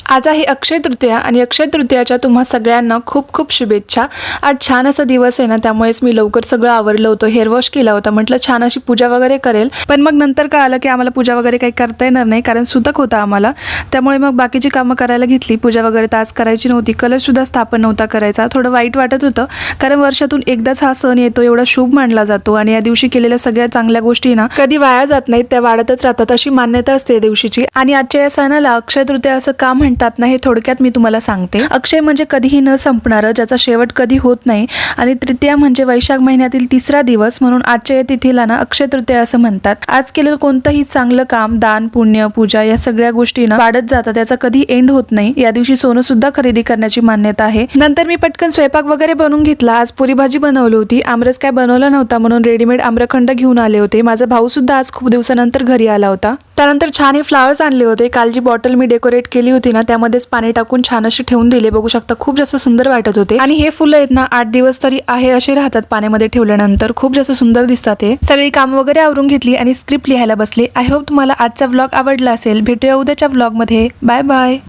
आज आहे अक्षय तृतीया आणि अक्षय तृतीयाच्या तुम्हा सगळ्यांना खूप खूप शुभेच्छा। आज छान असा दिवस आहे ना, त्यामुळेच मी लवकर सगळं आवरलं होतं, हेअर वॉश केला होता, म्हटलं छान अशी पूजा वगैरे करेल। पण मग नंतर कळालं की आम्हाला पूजा वगैरे काही करता येणार नाही, कारण सुतक होता आम्हाला, त्यामुळे मग बाकीची कामं करायला घेतली। पूजा वगैरे तर आज करायची नव्हती, कलश सुद्धा स्थापन नव्हता करायचा। थोडं वाईट वाटत होतं, कारण वर्षातून एकदाच हा सण येतो, एवढा शुभ मानला जातो आणि या दिवशी केलेल्या सगळ्या चांगल्या गोष्टी ना कधी वाया जात नाहीत, त्या वाढतच राहतात अशी मान्यता असते या दिवशीची। आणि आजच्या या सणाला अक्षय तृतीया असं का म्हणतात ना, हे थोडक्यात मी तुम्हाला सांगते। अक्षय म्हणजे कधीही न संपणारं, ज्याचा शेवट कधी होत नाही, आणि तृतीया म्हणजे वैशाख महिन्यातील तिसरा दिवस, म्हणून आजच्या या तिथीला ना अक्षय तृतीया असं म्हणतात। आज केलेलं कोणतंही चांगलं काम, दान, पुण्य, पूजा या सगळ्या गोष्टी ना वाढत जातात, त्याचा कधी एंड होत नाही। या दिवशी सोनं सुद्धा खरेदी करण्याची मान्यता आहे। नंतर मी पटकन स्वयंपाक वगैरे बनवून घेतला। आज पुरी भाजी बनवली होती, आमरस काय बनवला नव्हता, म्हणून रेडीमेड आम्रखंड घेऊन आले होते। माझा भाऊ सुद्धा आज खूप दिवसानंतर घरी आला होता। त्यानंतर छान हे फ्लावर्स आणले होते। काल जी बॉटल मी डेकोरेट केली होती ना, त्यामध्येच पाणी टाकून छान असे ठेवून दिले, बघू शकता खूप जास्त सुंदर वाटत होते। आणि हे फुलं आहेत ना 8 दिवस तरी आहे असे राहतात पाण्यामध्ये ठेवल्यानंतर, खूप जास्त सुंदर दिसतात। हे सगळी काम वगैरे आवरून घेतली आणि स्क्रिप्ट लिहायला बसले। आय होप तुम्हाला आजचा व्लॉग आवडला असेल। भेटूया उद्याच्या व्लॉग मध्ये। Bye bye.